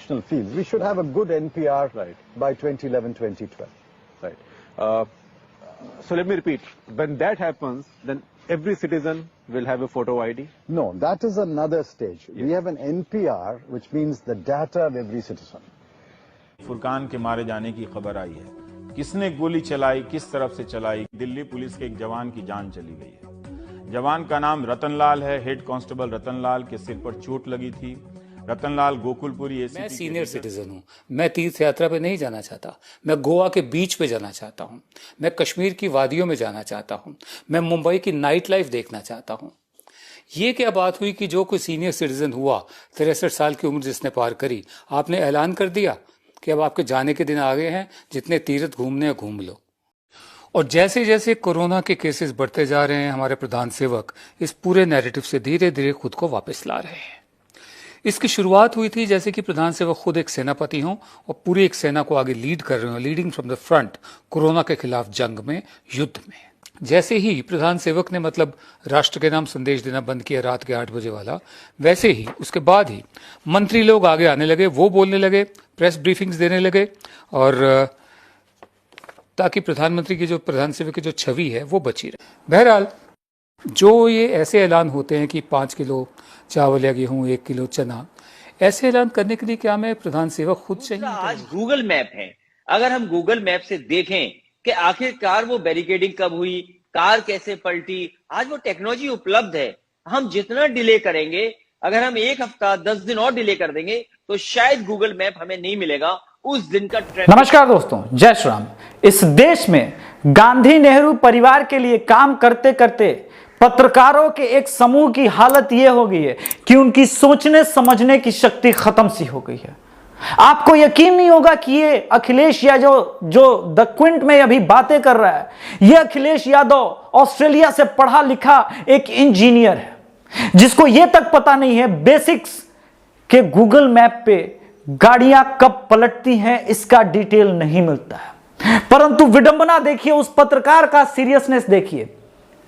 constitutional fields. We should have a good NPR by 2011-2012. Right. So let me repeat. When that happens, then every citizen will have a photo ID? No, that is another stage. We have an NPR, which means the data of every citizen. Furqan के मारे जाने की खबर आई है। किसने गोली चलाई, किस तरफ से चलाई? दिल्ली पुलिस के एक जवान की जान चली गई है। जवान का नाम रतनलाल है। हेड कांस्टेबल रतनलाल के सिर पर चोट लगी थी। रतनलाल गोकुलपुरी एसीपी। मैं सीनियर सिटीजन हूँ। मैं तीर्थ यात्रा पे नहीं जाना चाहता। मैं गोवा के बीच पे जाना चाहता हूँ। मैं कश्मीर की वादियों में जाना चाहता हूँ। मैं मुंबई की नाइट लाइफ देखना चाहता हूँ। ये क्या बात हुई कि जो कोई सीनियर सिटीजन हुआ, 63 साल की उम्र जिसने पार करी, आपने ऐलान कर दिया कि अब आपके जाने के दिन आ गए हैं, जितने तीर्थ घूमने हैं घूम लो। और जैसे जैसे कोरोना के केसेस बढ़ते जा रहे हैं, हमारे प्रधान सेवक इस पूरे नैरेटिव से धीरे धीरे खुद को वापस ला रहे हैं। इसकी शुरुआत हुई थी जैसे कि प्रधान सेवक खुद एक सेनापति हों और पूरी एक सेना को आगे लीड कर रहे हो, leading from the front corona के खिलाफ जंग में, युद्ध में। जैसे ही प्रधान सेवक ने मतलब राष्ट्र के नाम संदेश देना बंद किया रात के 8 बजे वाला, वैसे ही उसके बाद ही मंत्री लोग आगे आने लगे, वो बोलने लगे, प्रेस ब्रीफिंग्स देने लगे, और ताकि प्रधानमंत्री की जो प्रधान सेवक की जो छवि है वो बची रहे। बहरहाल जो ये ऐसे ऐलान होते हैं कि 5 किलो चावल या गेहूं, 1 किलो चना, ऐसे ऐलान करने के लिए क्या मैं प्रधान सेवक खुद चाहिए? आज गूगल मैप है। अगर हम गूगल मैप से देखें कि आखिरकार वो बैरिकेडिंग कब हुई, कार कैसे पलटी, आज वो टेक्नोलॉजी उपलब्ध है। हम जितना डिले करेंगे, अगर हम 1 हफ्ता 10 दिन और डिले कर देंगे तो शायद गूगल मैप हमें नहीं मिलेगा उस दिन का ट्रेंड। नमस्कार दोस्तों, जय श्री राम। इस देश में गांधी नेहरू परिवार के लिए काम करते करते पत्रकारों के एक समूह की हालत यह हो गई है कि उनकी सोचने समझने की शक्ति खत्म सी हो गई है। आपको यकीन नहीं होगा कि ये अखिलेश यादव जो द क्विंट में अभी बातें कर रहा है, ये अखिलेश यादव ऑस्ट्रेलिया से पढ़ा लिखा एक इंजीनियर है, जिसको ये तक पता नहीं है बेसिक्स के गूगल मैप पे गाड़ियां कब पलटती हैं, इसका डिटेल नहीं मिलता है। परंतु विडंबना देखिए, उस पत्रकार का सीरियसनेस देखिए,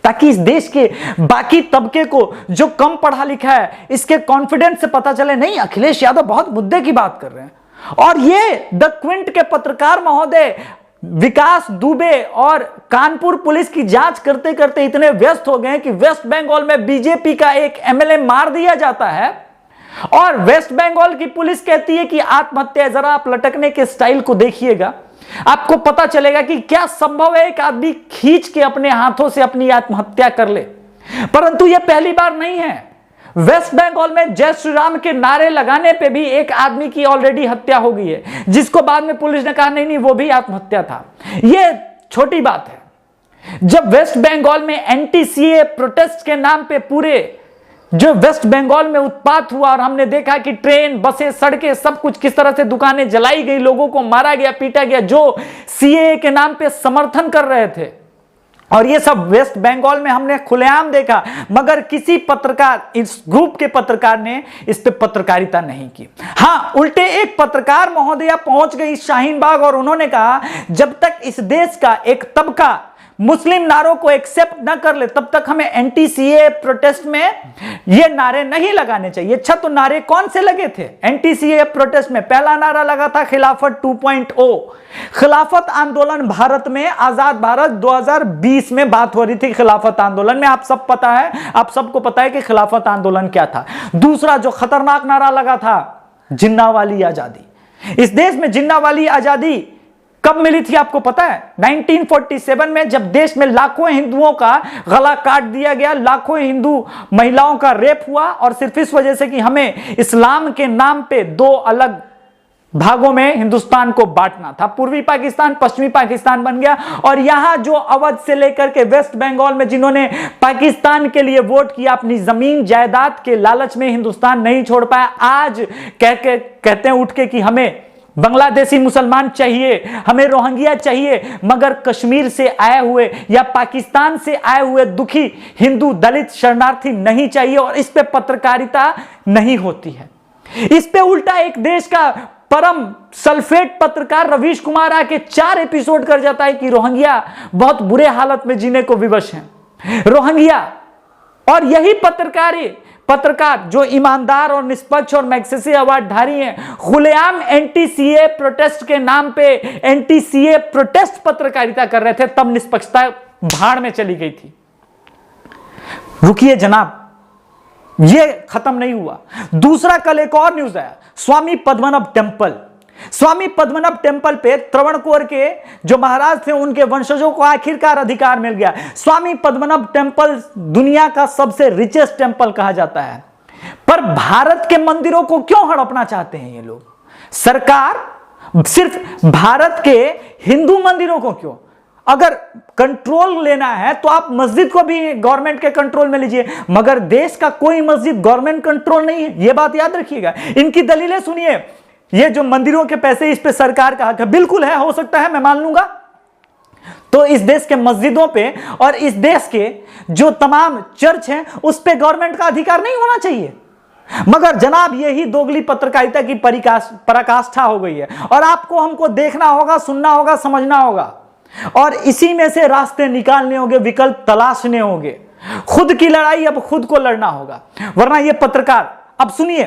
ताकि इस देश के बाकी तबके को जो कम पढ़ा लिखा है, इसके कॉन्फिडेंस से पता चले नहीं अखिलेश यादव बहुत मुद्दे की बात कर रहे हैं। और ये द क्विंट के पत्रकार महोदय विकास दुबे और कानपुर पुलिस की जांच करते करते इतने व्यस्त हो गए कि वेस्ट बंगाल में बीजेपी का एक एमएलए मार दिया जाता है और वेस्ट बंगाल की पुलिस कहती है कि आत्महत्या। जरा आप लटकने के स्टाइल को देखिएगा, आपको पता चलेगा कि क्या संभव है एक आदमी खींच के अपने हाथों से अपनी आत्महत्या कर ले। परंतु यह पहली बार नहीं है। वेस्ट बंगाल में जय श्री राम के नारे लगाने पे भी एक आदमी की ऑलरेडी हत्या हो गई है, जिसको बाद में पुलिस ने कहा नहीं वो भी आत्महत्या था। यह छोटी बात है। जब वेस्ट बंगाल में एंटी सीए प्रोटेस्ट के नाम पे पूरे जो वेस्ट बंगाल में उत्पात हुआ और हमने देखा कि ट्रेन, बसें, सड़कें, सब कुछ किस तरह से दुकानें जलाई गई, लोगों को मारा गया, पीटा गया, जो सीए के नाम पे समर्थन कर रहे थे, और ये सब वेस्ट बंगाल में हमने खुलेआम देखा। मगर किसी पत्रकार, इस ग्रुप के पत्रकार ने इस पे पत्रकारिता नहीं की। हां, उल्टे एक पत्रकार महोदया पहुंच गई शाहीन बाग और उन्होंने कहा जब तक इस देश का एक तबका मुस्लिम नारों को एक्सेप्ट न कर ले तब तक हमें एंटी सीए प्रोटेस्ट में ये नारे नहीं लगाने चाहिए। अच्छा, तो नारे कौन से लगे थे एंटी सीए प्रोटेस्ट में? पहला नारा लगा था खिलाफत 2.0। खिलाफत आंदोलन भारत में, आजाद भारत 2020 में बात हो रही थी खिलाफत आंदोलन में। आप सब पता है, आप सबको पता है कि खिलाफत आंदोलन क्या था। दूसरा जो खतरनाक नारा लगा था, जिन्ना वाली आजादी। इस देश में जिन्ना वाली आजादी कब मिली थी आपको पता है? 1947 में, जब देश में लाखों हिंदुओं का गला काट दिया गया, लाखों हिंदू महिलाओं का रेप हुआ, और सिर्फ इस वजह से कि हमें इस्लाम के नाम पे 2 अलग भागों में हिंदुस्तान को बांटना था। पूर्वी पाकिस्तान, पश्चिमी पाकिस्तान बन गया। और यहां जो अवध से लेकर के वेस्ट बंगाल में जिन्होंने पाकिस्तान के लिए वोट किया, अपनी जमीन जायदाद के लालच में हिंदुस्तान नहीं छोड़ पाया, आज कहते हैं उठ के कि हमें बांग्लादेशी मुसलमान चाहिए, हमें रोहिंग्या चाहिए, मगर कश्मीर से आए हुए या पाकिस्तान से आए हुए दुखी हिंदू, दलित, शरणार्थी नहीं चाहिए। और इस पे पत्रकारिता नहीं होती है। इस पे उल्टा एक देश का परम सल्फेट पत्रकार रवीश कुमार आके 4 एपिसोड कर जाता है कि रोहिंग्या बहुत बुरे हालत में जीने को विवश हैं। रोहिंग्या, और यही पत्रकार जो ईमानदार और निष्पक्ष और मैग्सेसे अवार्डधारी हैं, खुलेआम एंटी सीए प्रोटेस्ट के नाम पे एंटी सीए प्रोटेस्ट पत्रकारिता कर रहे थे, तब निष्पक्षता भाड़ में चली गई थी। रुकिए जनाब, ये खत्म नहीं हुआ। दूसरा, कल एक और न्यूज आया, स्वामी पद्मनाभ टेम्पल। स्वामी पद्मनाभ टेम्पल पे त्रावणकोर के जो महाराज थे उनके वंशजों को आखिरकार अधिकार मिल गया। स्वामी पद्मनाभ टेम्पल दुनिया का सबसे रिचेस्ट टेम्पल कहा जाता है, पर भारत के मंदिरों को क्यों हड़पना चाहते हैं ये लोग? सरकार सिर्फ भारत के हिंदू मंदिरों को क्यों? अगर कंट्रोल लेना है तो आप मस्जिद को भी गवर्नमेंट के कंट्रोल में लीजिए, मगर देश का कोई मस्जिद गवर्नमेंट कंट्रोल नहीं है, यह बात याद रखिएगा। इनकी दलीलें सुनिए। ये जो मंदिरों के पैसे, इस पे सरकार का हक है, बिल्कुल है, हो सकता है, मैं मान लूंगा। तो इस देश के मस्जिदों पे और इस देश के जो तमाम चर्च हैं उस पे गवर्नमेंट का अधिकार नहीं होना चाहिए। मगर जनाब यही दोगली पत्रकारिता की पराकाष्ठा हो गई है, और आपको हमको देखना होगा, सुनना होगा, समझना होगा, और इसी में से रास्ते निकालने होंगे, विकल्प तलाशने होंगे। खुद की लड़ाई अब खुद को लड़ना होगा, वरना ये पत्रकार। अब सुनिए,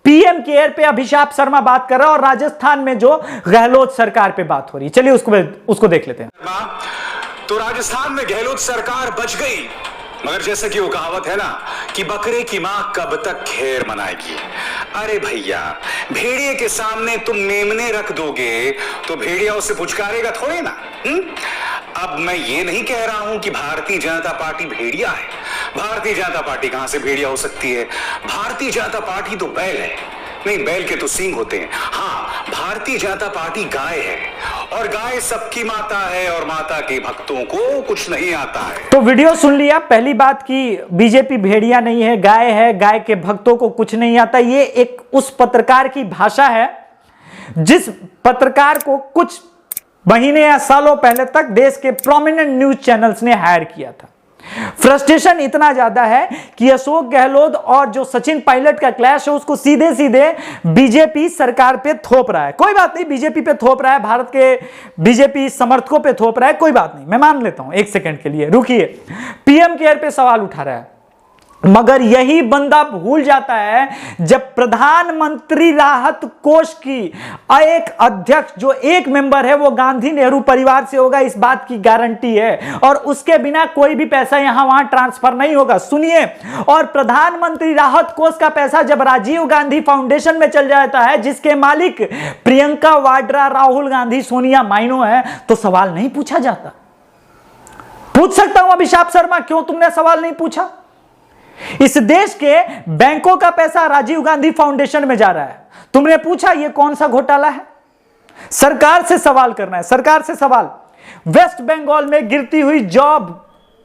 पीएम केयर पे अभिषेक शर्मा बात कर रहा है और राजस्थान में जो गहलोत सरकार पे बात हो रही है, चलिए उसको देख लेते हैं। तो राजस्थान में गहलोत सरकार बच गई, मगर जैसे कि वो कहावत है ना कि बकरे की मां कब तक खैर मनाएगी। अरे भैया, भेड़िए के सामने तुम मेमने रख दोगे तो भेड़िया उसे पुचकारेगा थोड़े ना। अब मैं ये नहीं कह रहा हूं कि भारतीय जनता पार्टी भेड़िया है। भारतीय जनता पार्टी कहां से भेड़िया हो सकती है? भारतीय जनता पार्टी तो बैल है। नहीं, बैल के तो सींग होते हैं। हाँ, भारतीय जनता पार्टी गाय है, और गाय सबकी माता है, और माता के भक्तों को कुछ नहीं आता है। तो वीडियो सुन लिया। पहली बात की बीजेपी भेड़िया नहीं है, गाय है, गाय के भक्तों को कुछ नहीं आता। ये एक उस पत्रकार की भाषा है जिस पत्रकार को कुछ महीने या सालों पहले तक देश के प्रोमिनेंट न्यूज चैनल्स ने हायर किया था। फ्रस्ट्रेशन इतना ज्यादा है कि अशोक गहलोत और जो सचिन पायलट का क्लैश है उसको सीधे सीधे बीजेपी सरकार पे थोप रहा है। कोई बात नहीं, बीजेपी पे थोप रहा है, भारत के बीजेपी समर्थकों पे थोप रहा है, कोई बात नहीं, मैं मान लेता हूं। एक सेकंड के लिए रुकिए। पीएम केयर पे सवाल उठा रहा है, मगर यही बंदा भूल जाता है जब प्रधानमंत्री राहत कोष की एक अध्यक्ष जो एक मेंबर है वो गांधी नेहरू परिवार से होगा, इस बात की गारंटी है, और उसके बिना कोई भी पैसा यहां वहां ट्रांसफर नहीं होगा। सुनिए, और प्रधानमंत्री राहत कोष का पैसा जब राजीव गांधी फाउंडेशन में चल जाता है जिसके मालिक प्रियंका वाड्रा, राहुल गांधी, सोनिया माइनो है, तो सवाल नहीं पूछा जाता। पूछ सकता हूं अभिषेक शर्मा, क्यों तुमने सवाल नहीं पूछा? इस देश के बैंकों का पैसा राजीव गांधी फाउंडेशन में जा रहा है, तुमने पूछा ये कौन सा घोटाला है? सरकार से सवाल करना है, सरकार से सवाल। वेस्ट बंगाल में गिरती हुई जॉब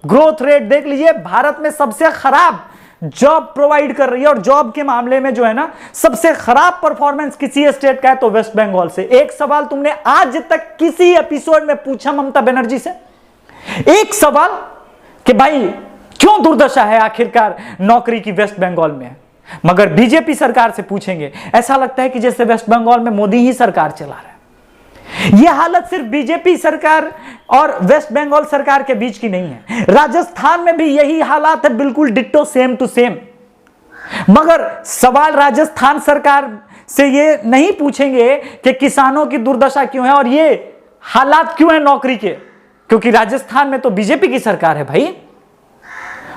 ग्रोथ रेट देख लीजिए, भारत में सबसे खराब जॉब प्रोवाइड कर रही है, और जॉब के मामले में जो है ना सबसे खराब परफॉर्मेंस किसी स्टेट का है तो वेस्ट बंगाल से। एक सवाल तुमने आज तक किसी एपिसोड में पूछा ममता बनर्जी से? एक सवाल कि भाई क्यों दुर्दशा है आखिरकार नौकरी की वेस्ट बंगाल में? मगर बीजेपी सरकार से पूछेंगे, ऐसा लगता है कि जैसे वेस्ट बंगाल में मोदी ही सरकार चला रहा है। यह हालत सिर्फ बीजेपी सरकार और वेस्ट बंगाल सरकार के बीच की नहीं है, राजस्थान में भी यही हालात है, बिल्कुल डिट्टो, सेम टू सेम। मगर सवाल राजस्थान सरकार से ये नहीं पूछेंगे कि किसानों की दुर्दशा क्यों है और ये हालात क्यों है नौकरी के, क्योंकि राजस्थान में तो बीजेपी की सरकार है भाई।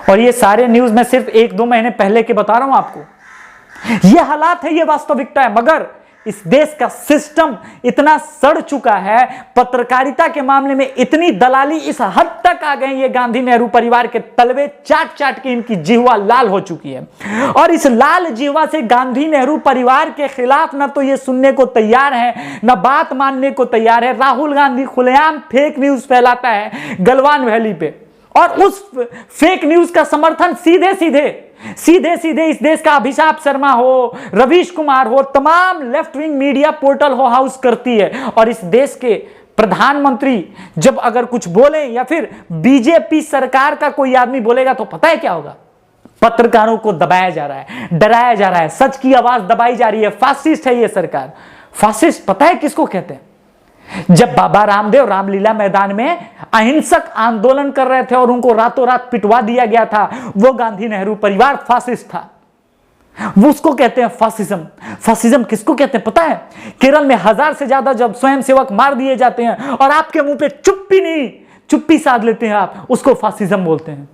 और ये सारे न्यूज मैं सिर्फ 1-2 महीने पहले के बता रहा हूं आपको। ये हालात है, ये वास्तविकता है। मगर इस देश का सिस्टम इतना सड़ चुका है, पत्रकारिता के मामले में इतनी दलाली इस हद तक आ गए, ये गांधी नेहरू परिवार के तलवे चाट चाट के इनकी जिह्वा लाल हो चुकी है। और इस लाल जिह्वा से गांधी नेहरू परिवार के खिलाफ ना तो ये सुनने को तैयार है, ना बात मानने को तैयार है। राहुल गांधी खुलेआम फेक न्यूज फैलाता है गलवान वैली पे, और उस फेक न्यूज का समर्थन सीधे सीधे इस देश का अभिषेक शर्मा हो, रवीश कुमार हो, तमाम लेफ्ट विंग मीडिया पोर्टल हो हाउस करती है। और इस देश के प्रधानमंत्री जब अगर कुछ बोले या फिर बीजेपी सरकार का कोई आदमी बोलेगा तो पता है क्या होगा? पत्रकारों को दबाया जा रहा है, डराया जा रहा है, सच की आवाज दबाई जा रही है। फासिस्ट है ये सरकार। फासिस्ट पता है किसको कहते हैं? जब बाबा रामदेव रामलीला मैदान में अहिंसक आंदोलन कर रहे थे और उनको रातों रात पिटवा दिया गया था, वो गांधी नेहरू परिवार फासिस्ट था। वो उसको कहते हैं फासिज्म। फासिज्म किसको कहते हैं पता है? केरल में 1000 से ज्यादा जब स्वयंसेवक मार दिए जाते हैं और आपके मुंह पे चुप्पी साध लेते हैं आप, उसको फासिज्म बोलते हैं।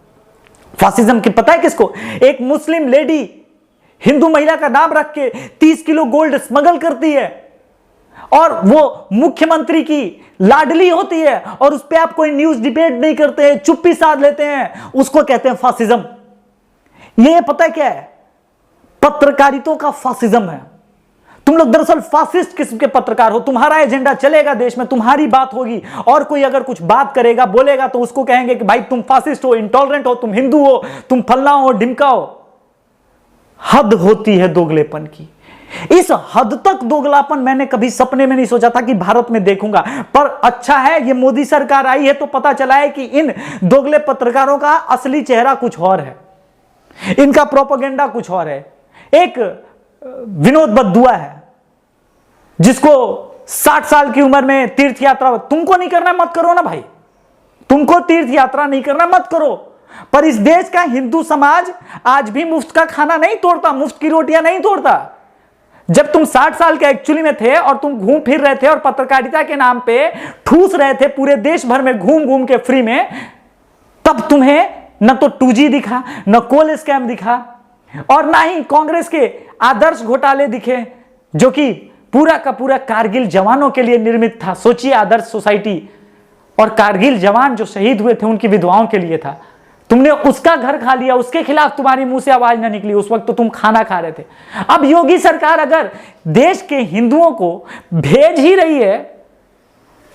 फासिज्म की पता है किसको? एक मुस्लिम लेडी हिंदू महिला का नाम रख के 30 किलो गोल्ड स्मगल करती है और वो मुख्यमंत्री की लाडली होती है और उस पर आप कोई न्यूज डिबेट नहीं करते हैं, चुप्पी साध लेते हैं, उसको कहते हैं फासिज्म। ये पता है क्या है? पत्रकारिता का फासिज्म है। तुम लोग दरअसल फासिस्ट किस्म के पत्रकार हो। तुम्हारा एजेंडा चलेगा देश में, तुम्हारी बात होगी, और कोई अगर कुछ बात करेगा बोलेगा तो उसको कहेंगे कि भाई तुम फासिस्ट हो, इंटॉलरेंट हो, तुम हिंदू हो, तुम फल्ला हो, ढिमका हो। हद होती है दोगलेपन की। इस हद तक दोगलापन मैंने कभी सपने में नहीं सोचा था कि भारत में देखूंगा। पर अच्छा है ये मोदी सरकार आई है तो पता चला है कि इन दोगले पत्रकारों का असली चेहरा कुछ और है, इनका प्रोपेगेंडा कुछ और है। एक विनोद बद्दुआ है जिसको 60 साल की उम्र में तीर्थ यात्रा, तुमको नहीं करना मत करो ना भाई, तुमको तीर्थ यात्रा नहीं करना मत करो। पर इस देश का हिंदू समाज आज भी मुफ्त का खाना नहीं तोड़ता, मुफ्त की रोटियां नहीं तोड़ता। जब तुम 60 साल के एक्चुअली में थे और तुम घूम फिर रहे थे और पत्रकारिता के नाम पे ठूस रहे थे पूरे देश भर में घूम घूम के फ्री में, तब तुम्हें न तो 2G दिखा, न कोल स्कैम दिखा, और ना ही कांग्रेस के आदर्श घोटाले दिखे जो कि पूरा का पूरा कारगिल जवानों के लिए निर्मित था। सोचिए, आदर्श सोसाइटी और कारगिल जवान जो शहीद हुए थे उनकी विधवाओं के लिए था। तुमने उसका घर खा लिया, उसके खिलाफ तुम्हारी मुंह से आवाज ना निकली, उस वक्त तो तुम खाना खा रहे थे। अब योगी सरकार अगर देश के हिंदुओं को भेज ही रही है,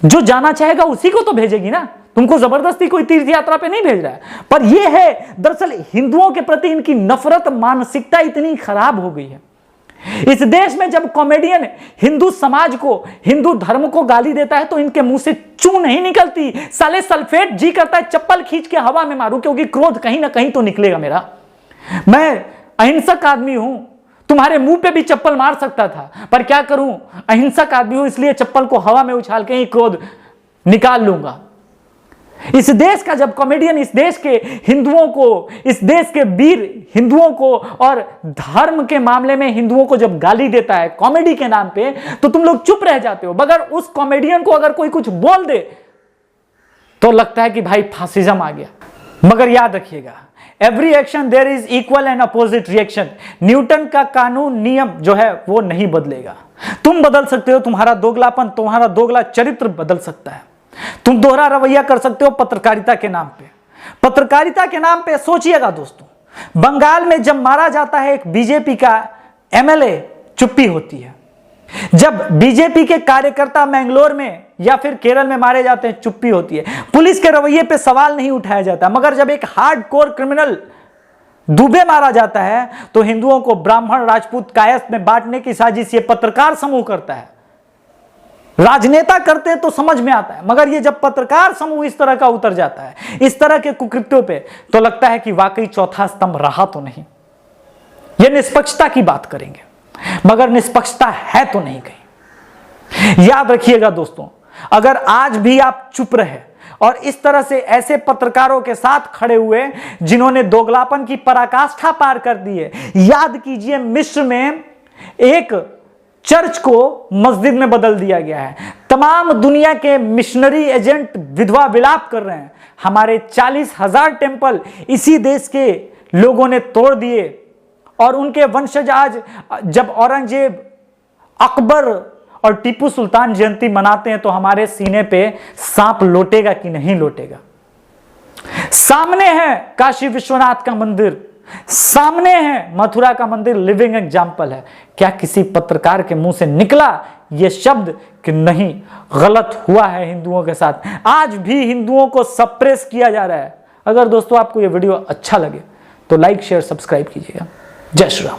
जो जाना चाहेगा उसी को तो भेजेगी ना, तुमको जबरदस्ती कोई तीर्थ यात्रा पे नहीं भेज रहा है। पर यह है दरअसल हिंदुओं के प्रति इनकी नफरत मानसिकता इतनी खराब हो गई है। इस देश में जब कॉमेडियन हिंदू समाज को, हिंदू धर्म को गाली देता है तो इनके मुंह से चू नहीं निकलती, साले सल्फेट जी करता है चप्पल खींच के हवा में मारूं, क्योंकि क्रोध कहीं ना कहीं तो निकलेगा मेरा। मैं अहिंसक आदमी हूं, तुम्हारे मुंह पे भी चप्पल मार सकता था, पर क्या करूं, अहिंसक आदमी हूं, इसलिए चप्पल को हवा में उछाल के ही क्रोध निकाल लूंगा। इस देश का जब कॉमेडियन इस देश के हिंदुओं को, इस देश के वीर हिंदुओं को और धर्म के मामले में हिंदुओं को जब गाली देता है कॉमेडी के नाम पे, तो तुम लोग चुप रह जाते हो। मगर उस कॉमेडियन को अगर कोई कुछ बोल दे तो लगता है कि भाई फासिज्म आ गया। मगर याद रखिएगा, every action there is equal and opposite reaction. Newton का कानून, नियम जो है वो नहीं बदलेगा। तुम बदल सकते हो, तुम्हारा दोगलापन, तुम्हारा दोगला चरित्र बदल सकता है, तुम दोहरा रवैया कर सकते हो पत्रकारिता के नाम पे। पत्रकारिता के नाम पे सोचिएगा दोस्तों, बंगाल में जब मारा जाता है एक बीजेपी का एमएलए, चुप्पी होती है। जब बीजेपी के कार्यकर्ता मैंगलोर में या फिर केरल में मारे जाते हैं, चुप्पी होती है। पुलिस के रवैये पे सवाल नहीं उठाया जाता। मगर जब एक हार्डकोर क्रिमिनल दुबे मारा जाता है तो हिंदुओं को ब्राह्मण, राजपूत, कायस्थ में बांटने की साजिश ये पत्रकार समूह करता है। राजनेता करते तो समझ में आता है, मगर ये जब पत्रकार समूह इस तरह का उतर जाता है, इस तरह के कुकृत्यों पे, तो लगता है कि वाकई चौथा स्तंभ रहा तो नहीं। ये निष्पक्षता की बात करेंगे, मगर निष्पक्षता है तो नहीं कहीं। याद रखिएगा दोस्तों, अगर आज भी आप चुप रहे और इस तरह से ऐसे पत्रकारों के साथ खड़े हुए जिन्होंने दोगलापन की पराकाष्ठा पार कर दी है। याद कीजिए, मिस्र में एक चर्च को मस्जिद में बदल दिया गया है। तमाम दुनिया के मिशनरी एजेंट विधवा विलाप कर रहे हैं। हमारे 40,000 टेम्पल इसी देश के लोगों ने तोड़ दिए, और उनके वंशज आज जब औरंगजेब, अकबर और टीपू सुल्तान जयंती मनाते हैं तो हमारे सीने पे सांप लौटेगा कि नहीं लौटेगा। सामने है काशी विश्वनाथ का मंदिर, सामने है मथुरा का मंदिर, लिविंग एग्जाम्पल है। क्या किसी पत्रकार के मुंह से निकला यह शब्द कि नहीं, गलत हुआ है हिंदुओं के साथ? आज भी हिंदुओं को सप्रेस किया जा रहा है। अगर दोस्तों आपको यह वीडियो अच्छा लगे तो लाइक, शेयर, सब्सक्राइब कीजिएगा। जय श्री राम।